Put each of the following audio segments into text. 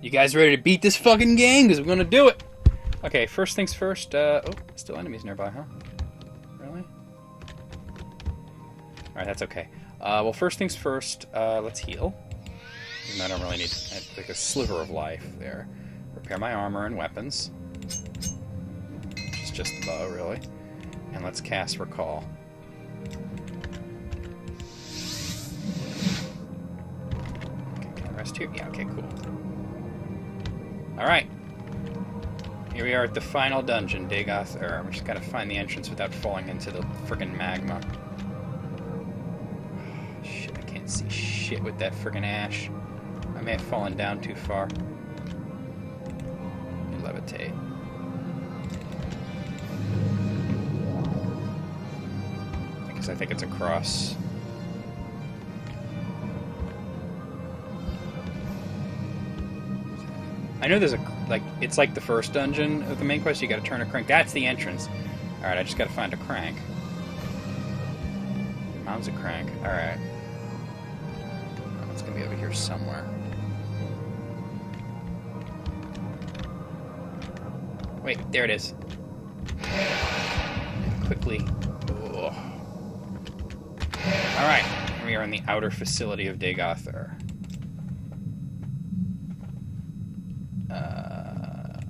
You guys ready to beat this fucking game? Because we're gonna do it! Okay, first things first, oh, still enemies nearby, huh? Really? Alright, that's okay. Well, first things first, let's heal. And I don't really need, like, a sliver of life there. Repair my armor and weapons. Which is just the bow, really. And let's cast Recall. Okay, can I rest here? Yeah, okay, cool. Alright. Here we are at the final dungeon, Dagoth Ur. We just gotta find the entrance without falling into the frickin' magma. Shit, I can't see shit with that frickin' ash. I may have fallen down too far. You levitate. Because I think it's across. I know there's a, like, it's like the first dungeon of the main quest, you gotta turn a crank. That's the entrance. Alright, I just gotta find a crank. Mom's a crank. Alright. Oh, it's gonna be over here somewhere. Wait, there it is. Quickly. Alright, we are in the outer facility of Dagoth Ur.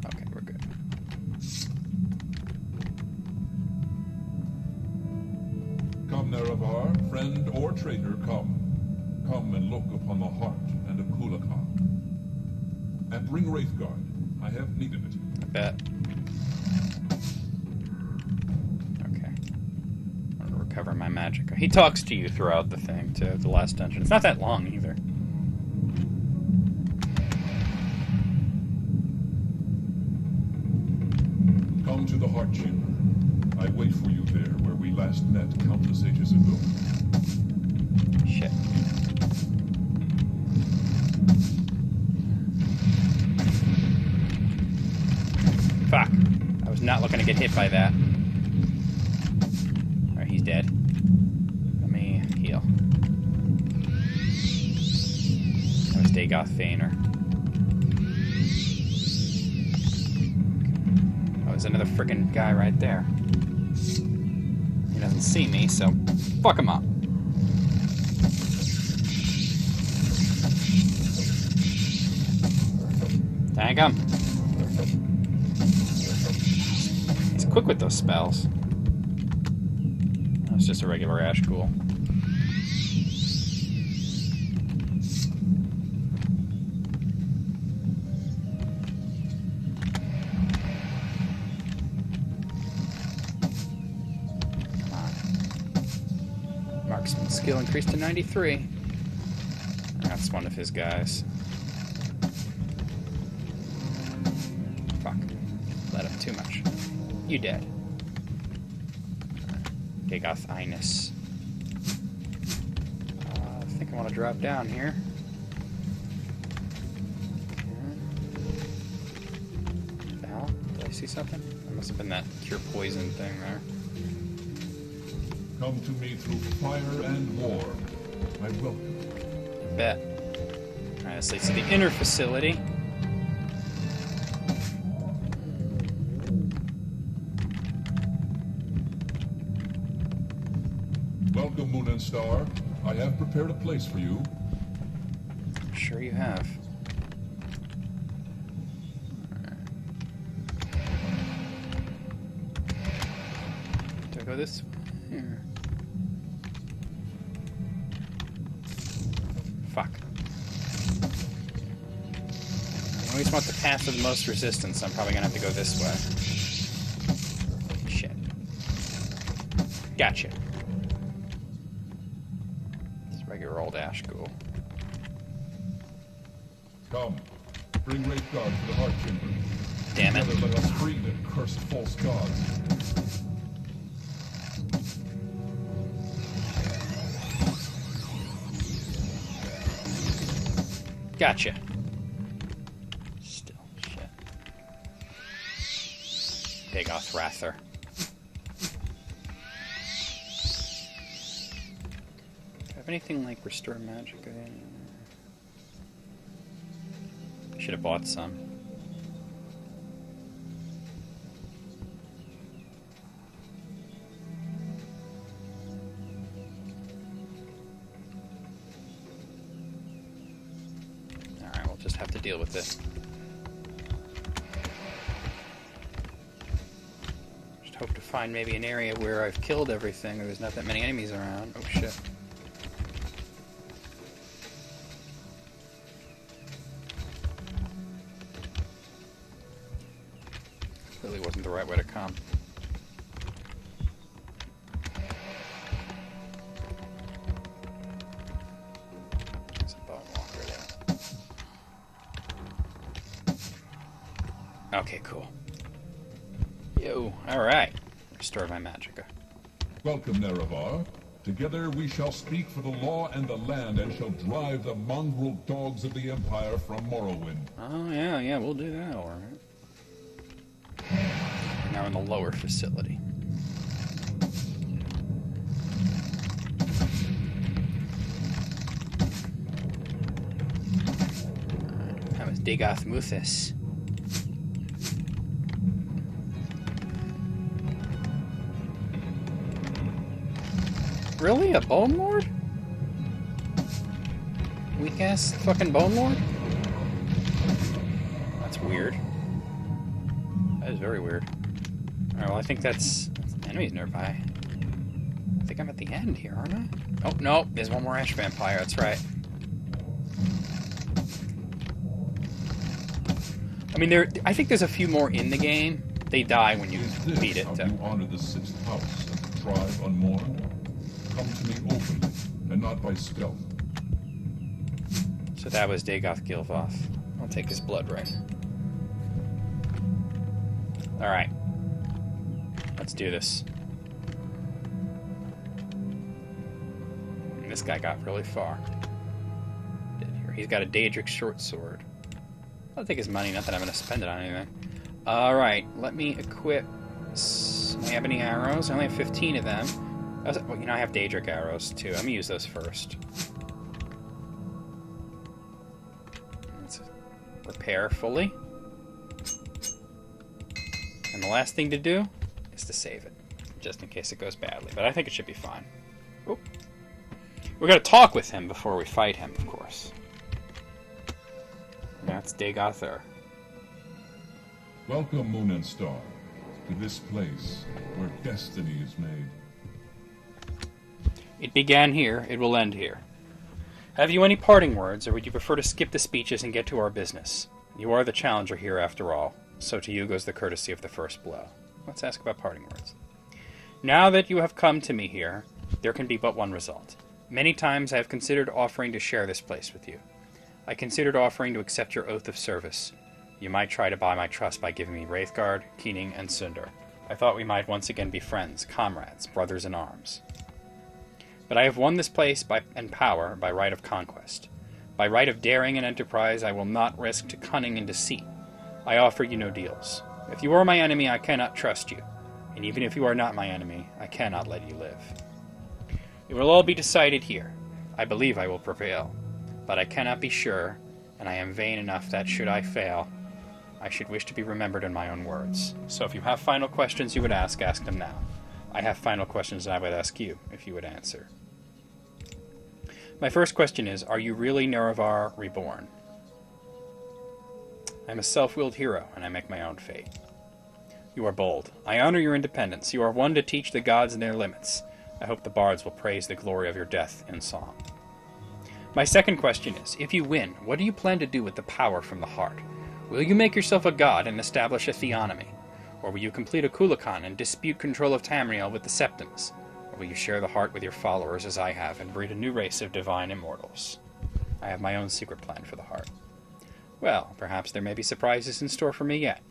Okay, we're good. Come, Nerevar, friend or traitor, come. Come and look upon the heart and of Kulakal. And bring Wraithguard. I have needed it. I bet. Okay. I'm gonna recover my magic. He talks to you throughout the thing, too, the last dungeon. It's not that long, either. Come to the Heart Chamber. I wait for you there, where we last met countless ages ago. Shit. Fuck. I was not looking to get hit by that. Alright, he's dead. Let me heal. That was Dagoth Feiner. Oh, there's another frickin' guy right there. He doesn't see me, so fuck him up. Thank him. He's quick with those spells. That's just a regular ash ghoul. Marksman skill increased to 93. That's one of his guys. Fuck. Let him too much. You dead. Dagoth Inus. I think I want to drop down here. What the hell? Did I see something? That must have been that cure poison thing there. Come to me through fire and war. I welcome you. I bet. Alright, let's see. So the inner facility. Welcome, Moon and Star. I have prepared a place for you. I'm sure you have. Do I go this way? Here. Fuck. I always want the path of the most resistance, so I'm probably gonna have to go this way. Shit. Gotcha. It's regular old ash ghoul. Come. Bring Wraithguard to the Heart Chamber. Damn it. Together let us free the cursed false gods. Gotcha. Still, shit. Dagoth Rather. Do I have anything like restore magic? Should have bought some. Alright, we'll just have to deal with this. Just hope to find maybe an area where I've killed everything, or there's not that many enemies around. Oh shit. Clearly wasn't the right way to come. There's a bone walker there. Okay, cool. Yo, alright. Restored my magicka. Welcome, Nerevar. Together we shall speak for the law and the land, and shall drive the mongrel dogs of the Empire from Morrowind. Oh, yeah, we'll do that, alright. Now in the lower facility. That was Dagoth Muthis. Really? A Bone Lord? Weak ass fucking Bone Lord? That's weird. That is very weird. Alright, well, I think that's enemies nearby. I think I'm at the end here, aren't I? Oh, no, there's one more Ash Vampire, that's right. I mean, I think there's a few more in the game. They die when you beat it. How you honor the sixth house and the tribe unmourned? Come to me openly, and not by stealth. So that was Dagoth Gilvoth. I'll take his blood ring. Alright. Let's do this. And this guy got really far. He's got a Daedric short sword. I'll take his money, not that I'm going to spend it on anything. Alright, let me equip... Do I have any arrows? I only have 15 of them. Well, you know, I have Daedric arrows, too. I'm going to use those first. Let's repair fully. And the last thing to do is to save it, just in case it goes badly. But I think it should be fine. Oh. We're going to talk with him before we fight him, of course. That's Dagoth. Welcome, Moon and Star, to this place where destiny is made. It began here, it will end here. Have you any parting words, or would you prefer to skip the speeches and get to our business? You are the challenger here, after all, so to you goes the courtesy of the first blow. Let's ask about parting words. Now that you have come to me here, there can be but one result. Many times I have considered offering to share this place with you. I considered offering to accept your oath of service. You might try to buy my trust by giving me Wraithguard, Keening, and Sunder. I thought we might once again be friends, comrades, brothers in arms. But I have won this place and power by right of conquest. By right of daring and enterprise, I will not risk to cunning and deceit. I offer you no deals. If you are my enemy, I cannot trust you. And even if you are not my enemy, I cannot let you live. It will all be decided here. I believe I will prevail. But I cannot be sure, and I am vain enough that, should I fail, I should wish to be remembered in my own words. So if you have final questions you would ask them now. I have final questions that I would ask you, if you would answer. My first question is, are you really Nerevar reborn? I am a self-willed hero, and I make my own fate. You are bold. I honor your independence. You are one to teach the gods their limits. I hope the bards will praise the glory of your death in song. My second question is, if you win, what do you plan to do with the power from the heart? Will you make yourself a god and establish a theonomy? Or will you complete a Kulakan and dispute control of Tamriel with the Septons? Or will you share the heart with your followers as I have and breed a new race of divine immortals? I have my own secret plan for the heart. Well, perhaps there may be surprises in store for me yet.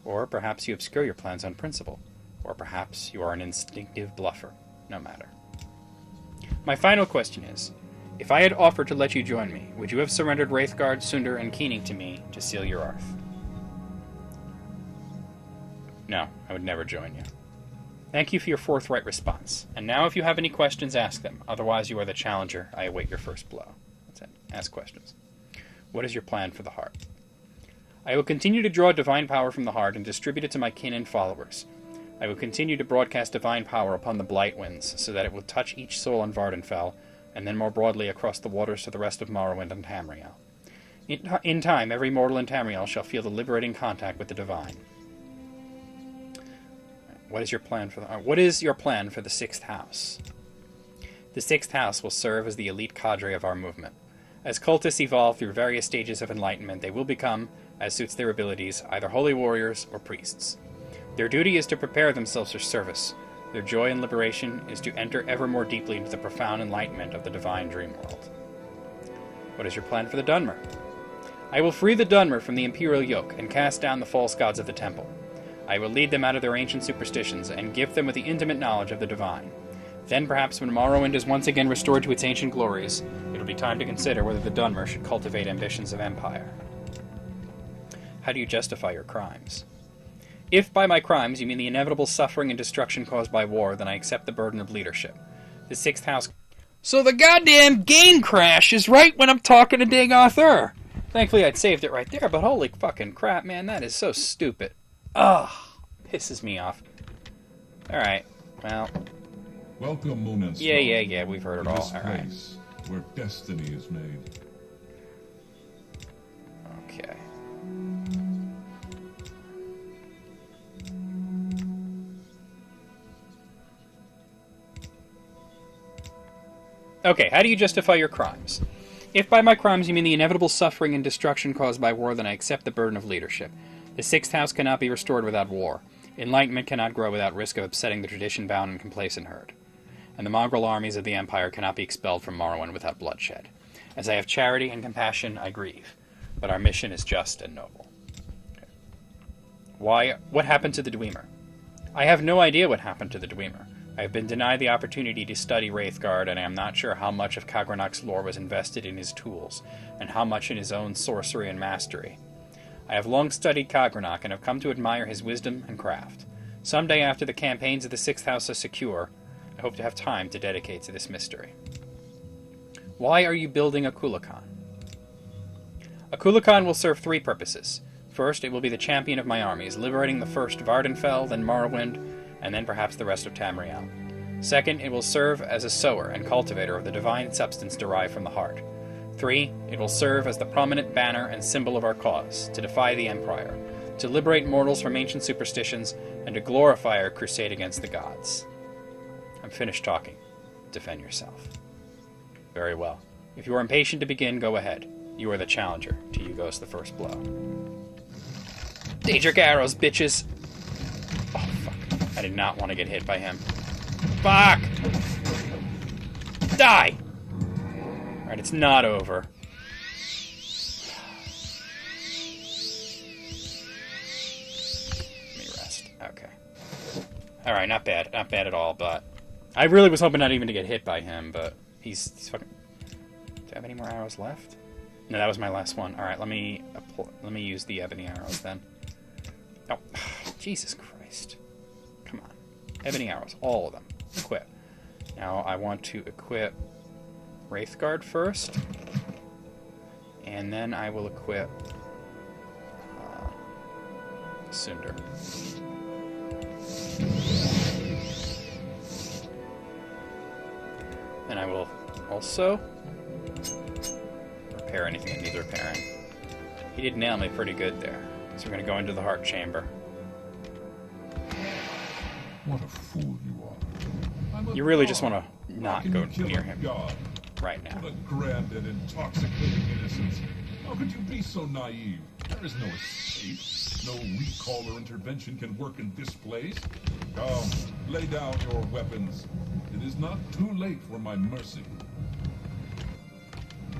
Or perhaps you obscure your plans on principle. Or perhaps you are an instinctive bluffer. No matter. My final question is, if I had offered to let you join me, would you have surrendered Wraithguard, Sunder, and Keening to me to seal your oath? No, I would never join you. Thank you for your forthright response. And now if you have any questions, ask them. Otherwise, you are the challenger. I await your first blow. That's it. Ask questions. What is your plan for the heart? I will continue to draw divine power from the heart and distribute it to my kin and followers. I will continue to broadcast divine power upon the Blight Winds, so that it will touch each soul on Vardenfell, and then more broadly across the waters to the rest of Morrowind and Tamriel. In time, every mortal in Tamriel shall feel the liberating contact with the divine. What is your plan for the sixth house? The sixth house will serve as the elite cadre of our movement. As cultists evolve through various stages of enlightenment, they will become, as suits their abilities, either holy warriors or priests. Their duty is to prepare themselves for service. Their joy and liberation is to enter ever more deeply into the profound enlightenment of the divine dream world. What is your plan for the Dunmer? I will free the Dunmer from the imperial yoke and cast down the false gods of the temple. I will lead them out of their ancient superstitions and gift them with the intimate knowledge of the divine. Then perhaps when Morrowind is once again restored to its ancient glories, it will be time to consider whether the Dunmer should cultivate ambitions of empire. How do you justify your crimes? If by my crimes you mean the inevitable suffering and destruction caused by war, then I accept the burden of leadership. The sixth house... So the goddamn game crashes right when I'm talking to Ding Arthur! Thankfully I'd saved it right there, but holy fucking crap, man, that is so stupid. Ugh, pisses me off. Alright, well... Welcome, Moon and Snow. Yeah, we've heard it all. This place where destiny is made. Okay. Okay, how do you justify your crimes? If by my crimes you mean the inevitable suffering and destruction caused by war, then I accept the burden of leadership. The sixth house cannot be restored without war. Enlightenment cannot grow without risk of upsetting the tradition-bound and complacent herd. And the mongrel armies of the Empire cannot be expelled from Morrowind without bloodshed. As I have charity and compassion, I grieve. But our mission is just and noble. Okay. What happened to the Dwemer? I have no idea what happened to the Dwemer. I have been denied the opportunity to study Wraithguard, and I am not sure how much of Kagranak's lore was invested in his tools, and how much in his own sorcery and mastery. I have long studied Kagranak, and have come to admire his wisdom and craft. Someday after the campaigns of the Sixth House are secure, I hope to have time to dedicate to this mystery. Why are you building a Kulakan? A Kulakan will serve three purposes. First, it will be the champion of my armies, liberating the first Vardenfell, then Morrowind, and then perhaps the rest of Tamriel. Second, it will serve as a sower and cultivator of the divine substance derived from the heart. 3, it will serve as the prominent banner and symbol of our cause, to defy the Empire, to liberate mortals from ancient superstitions, and to glorify our crusade against the gods. I'm finished talking. Defend yourself. Very well. If you are impatient to begin, go ahead. You are the challenger. To you goes the first blow. Daedric arrows, bitches! Oh, fuck. I did not want to get hit by him. Fuck! Die! Alright, it's not over. Let me rest. Okay. Alright, not bad. Not bad at all, but... I really was hoping not even to get hit by him, but he's fucking... Do I have any more arrows left? No, that was my last one. Alright, let me use the ebony arrows then. Oh, Jesus Christ. Come on. Ebony arrows, all of them. Equip. Now I want to equip Wraithguard first, and then I will equip Cinder. And I will also repair anything that needs repairing. He did nail me pretty good there. So we're going to go into the heart chamber. What a fool you are. You really just want to not go near him right now. What a grand and intoxicating innocence. How could you be so naive? There is no escape. No recall or intervention can work in this place. Come, lay down your weapons. It is not too late for my mercy.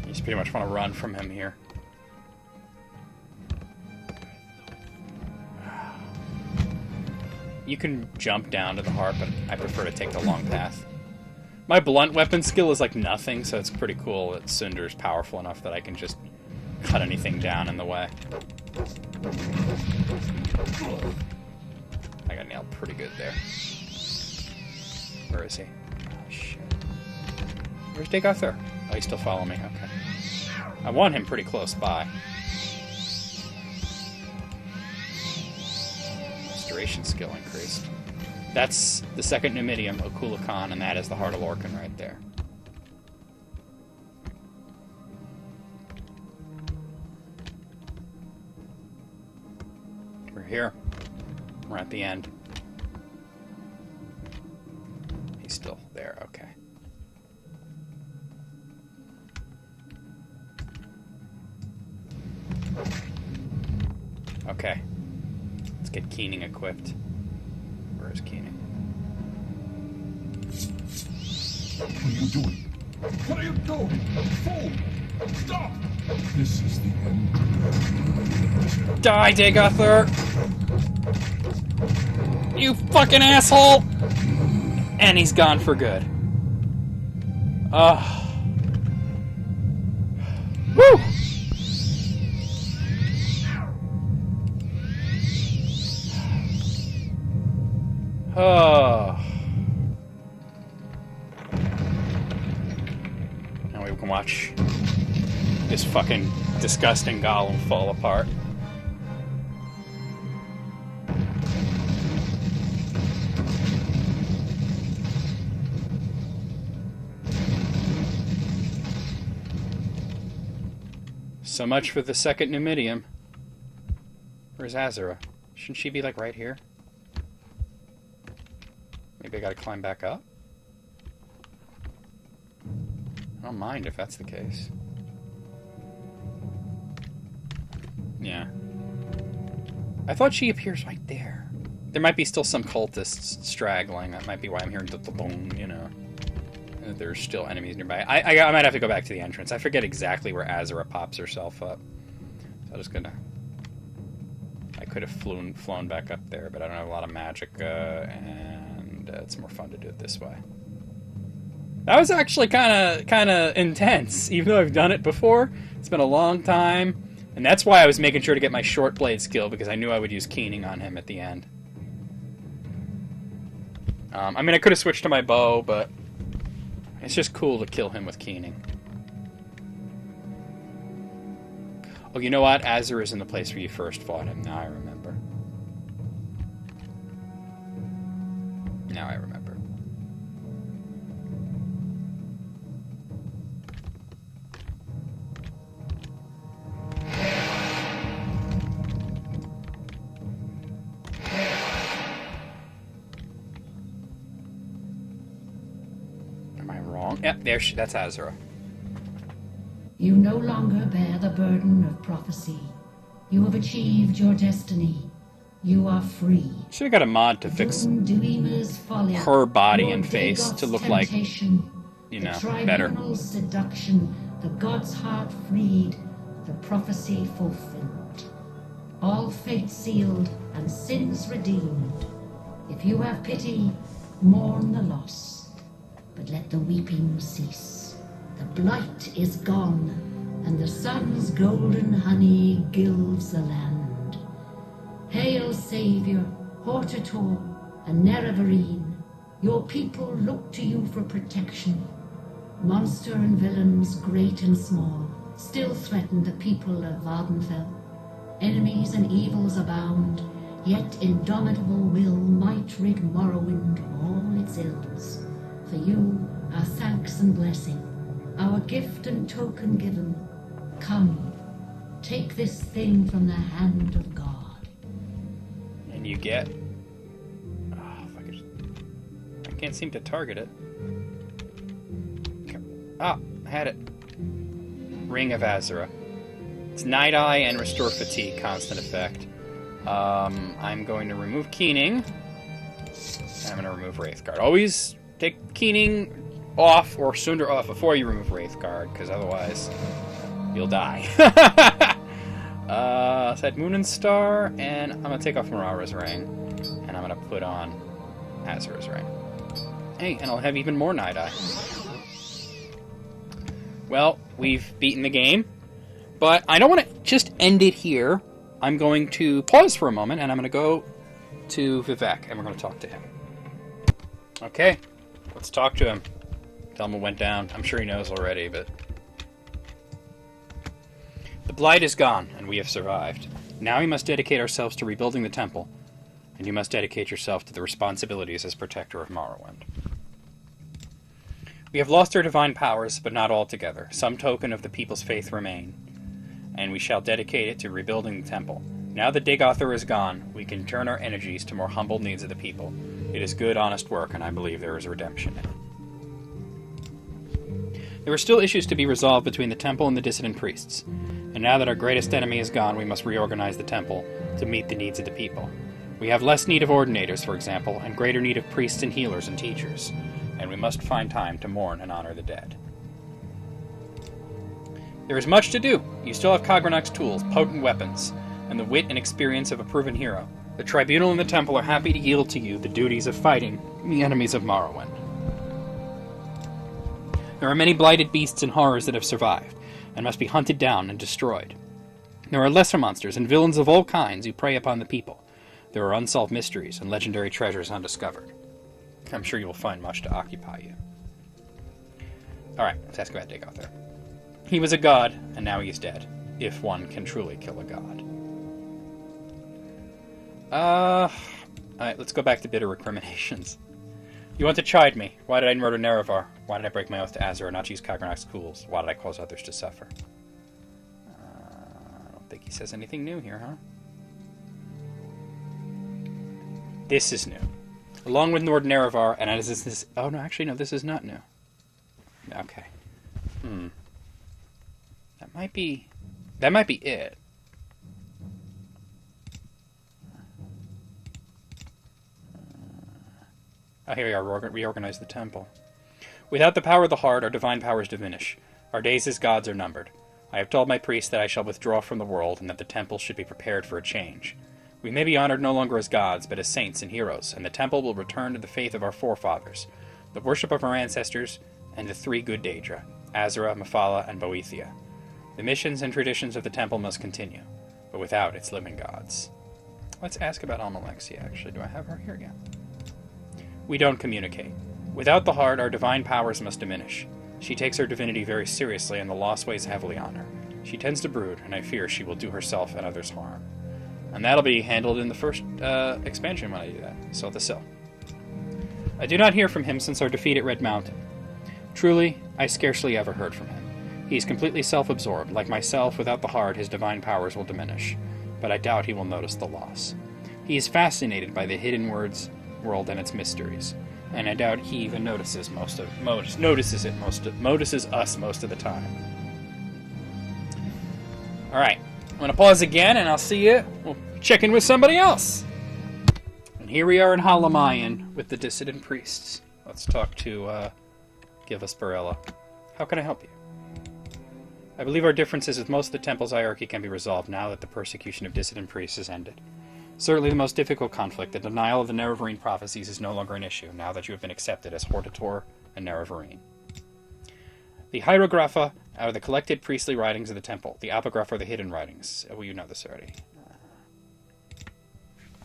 You just pretty much want to run from him here. You can jump down to the heart, but I prefer to take the long path. My blunt weapon skill is like nothing, so it's pretty cool that Cinder's powerful enough that I can just cut anything down in the way. I got nailed pretty good there. Where is he? Oh, shit. Where's Degarthur? Oh, he's still following me. Okay. I want him pretty close by. restoration skill increased. That's the second Numidium, Okula Khan, and that is the Heart of Lorcan right there. We're here. We're at the end. He's still there, okay. Okay. Let's get Keening equipped. Where is Keening? What are you doing? What are you doing? Fool! Stop! This is the end. Die, Dagother! You fucking asshole! And he's gone for good. Ugh. Woo! Oh. Now we can watch this fucking disgusting golem fall apart. So much for the second Numidium. Where's Azura? Shouldn't she be like right here? Maybe I gotta climb back up? I don't mind if that's the case. Yeah. I thought she appears right there. There might be still some cultists straggling. That might be why I'm hearing the you know. There's still enemies nearby. I might have to go back to the entrance. I forget exactly where Azura pops herself up. So I'm just gonna... I could have flown back up there, but I don't have a lot of magic, and it's more fun to do it this way. That was actually kind of intense, even though I've done it before. It's been a long time, and that's why I was making sure to get my short blade skill, because I knew I would use Keening on him at the end. I mean, I could have switched to my bow, but it's just cool to kill him with Keening. Oh, you know what? Azura is in the place where you first fought him. Now I remember. Now I remember. Am I wrong? Yep, there that's Azura. You no longer bear the burden of prophecy. You have achieved your destiny. You are free. Should have got a mod to fix her body and face to look like, you know, better. Seduction, the god's heart freed, the prophecy fulfilled. All fate sealed and sins redeemed. If you have pity, mourn the loss, but let the weeping cease. The blight is gone, and the sun's golden honey gilds the land. Hail, Savior, Hortator, and Nerevarine. Your people look to you for protection. Monster and villains, great and small, still threaten the people of Vardenfell. Enemies and evils abound, yet indomitable will might rid Morrowind of all its ills. For you, our thanks and blessing, our gift and token given. Come, take this thing from the hand of God. And you get... Oh, if I could just... I can't seem to target it. Ah, I had it. Ring of Azura. It's Night Eye and Restore Fatigue, constant effect. I'm going to remove Keening. And I'm going to remove Wraithguard. Always take Keening off or Sunder off before you remove Wraithguard, because otherwise you'll die. So I had Moon and Star, and I'm going to take off Marara's ring, and I'm going to put on Azura's ring. Hey, and I'll have even more Night Eye. Well, we've beaten the game, but I don't want to just end it here. I'm going to pause for a moment, and I'm going to go to Vivek, and we're going to talk to him. Okay, let's talk to him. Tell him what went down. I'm sure he knows already, but... The blight is gone, and we have survived. Now we must dedicate ourselves to rebuilding the temple. and you must dedicate yourself to the responsibilities as protector of Morrowind. We have lost our divine powers, but not altogether. Some token of the people's faith remain, and we shall dedicate it to rebuilding the temple. Now that Dagothar is gone, we can turn our energies to more humble needs of the people. It is good, honest work, and I believe there is redemption in it. There are still issues to be resolved between the temple and the dissident priests, and now that our greatest enemy is gone, we must reorganize the temple to meet the needs of the people. We have less need of ordinators, for example, and greater need of priests and healers and teachers, and we must find time to mourn and honor the dead. There is much to do. You still have Kagranak's tools, potent weapons, and the wit and experience of a proven hero. The Tribunal and the Temple are happy to yield to you the duties of fighting the enemies of Morrowind. There are many blighted beasts and horrors that have survived, and must be hunted down and destroyed. There are lesser monsters and villains of all kinds who prey upon the people. There are unsolved mysteries and legendary treasures undiscovered. I'm sure you will find much to occupy you. Alright, let's ask about Dagothar. He was a god, and now he is dead, if one can truly kill a god. Alright, let's go back to bitter recriminations. You want to chide me. Why did I murder Nerevar? Why did I break my oath to Azura and not use Kagranak's tools? Why did I cause others to suffer? I don't think he says anything new here, huh? This is new. Along with Nord Nerevar, and as this... Oh, no, actually, no, this is not new. Okay. That might be it. Oh, here we are. Reorganize the temple. Without the power of the heart, our divine powers diminish. Our days as gods are numbered. I have told my priests that I shall withdraw from the world, and that the temple should be prepared for a change. We may be honored no longer as gods, but as saints and heroes, and the temple will return to the faith of our forefathers, the worship of our ancestors, and the three good Daedra, Azura, Mephala, and Boethia. The missions and traditions of the temple must continue, but without its living gods. Let's ask about Almalexia, actually. Do I have her here again? We don't communicate. Without the heart, our divine powers must diminish. She takes her divinity very seriously, and the loss weighs heavily on her. She tends to brood, and I fear she will do herself and others harm. And that'll be handled in the first expansion when I do that. So the Sill. I do not hear from him since our defeat at Red Mountain. Truly, I scarcely ever heard from him. He is completely self-absorbed. Like myself, without the heart, his divine powers will diminish. But I doubt he will notice the loss. He is fascinated by the hidden world and its mysteries, and I doubt he even notices us most of the time. Alright, I'm going to pause again, and I'll see you. We'll check in with somebody else. And here we are in Halamayan with the dissident priests. Let's talk to Give us Barella. How can I help you? I believe our differences with most of the temple's hierarchy can be resolved now that the persecution of dissident priests has ended. Certainly the most difficult conflict, the denial of the Nerevarine prophecies, is no longer an issue, now that you have been accepted as Hortator and Nerevarine. The Hieroglypha are the collected priestly writings of the temple. The Apocrypha are the hidden writings. Oh, you know this already.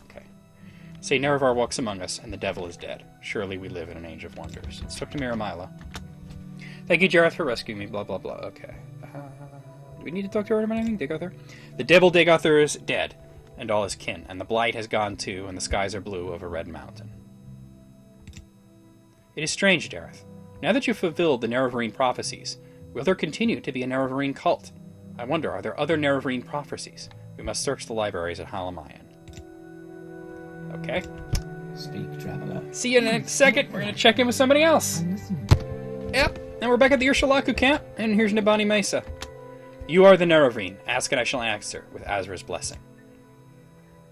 Okay. Say Nerevar walks among us, and the devil is dead. Surely we live in an age of wonders. Let's talk to Miramila. Thank you, Jareth, for rescuing me, blah, blah, blah. Okay. Do we need to talk to her about anything? Dagothar? The devil Dagothar is dead, and all his kin, and the blight has gone too, and the skies are blue over Red Mountain. It is strange, Jareth. Now that you've fulfilled the Nerevarine prophecies, will there continue to be a Nerevarine cult? I wonder, are there other Nerevarine prophecies? We must search the libraries at Halamayan. Okay. Speak, traveler. See you in a second. We're going to check in with somebody else. Yep, and we're back at the Urshalaku camp, and here's Nibani Mesa. You are the Nerevarine. Ask and I shall answer, with Azra's blessing.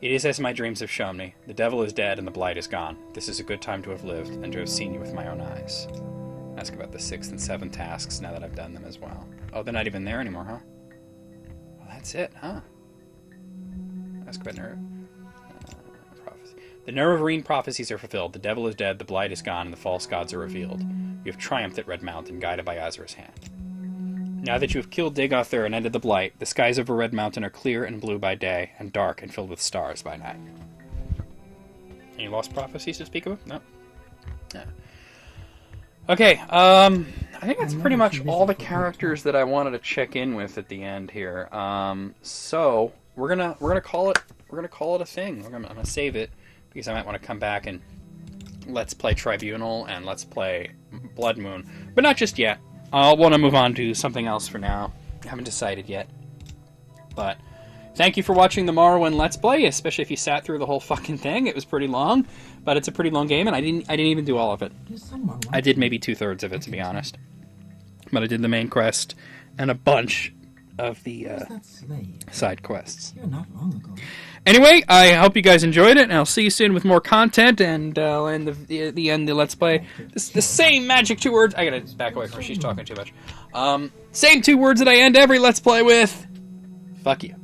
It is as my dreams have shown me. The devil is dead and the blight is gone. This is a good time to have lived and to have seen you with my own eyes. Ask about the 6th and 7th tasks now that I've done them as well. Oh, they're not even there anymore, huh? Well, that's it, huh? Ask about prophecy. The Nerevarine prophecies are fulfilled. The devil is dead, the blight is gone, and the false gods are revealed. You have triumphed at Red Mountain, guided by Azra's hand. Now that you have killed Dagothar and ended the blight, the skies over Red Mountain are clear and blue by day, and dark and filled with stars by night. Any lost prophecies to speak of? No? Yeah. Okay, I think that's pretty much all the characters that I wanted to check in with at the end here. So we're gonna call it a thing. I'm gonna save it because I might want to come back and let's play Tribunal and let's play Blood Moon. But not just yet. I'll want to move on to something else for now. I haven't decided yet. But thank you for watching the Morrowind Let's Play, especially if you sat through the whole fucking thing. It was pretty long, but it's a pretty long game, and I didn't even do all of it. I did maybe 2/3 of it, to be honest. But I did the main quest and a bunch of the side quests. Not long ago. Anyway, I hope you guys enjoyed it, and I'll see you soon with more content, and I'll end the end the Let's Play. The same magic 2 words. I gotta back away from her, she's talking too much. Same 2 words that I end every Let's Play with. Fuck you.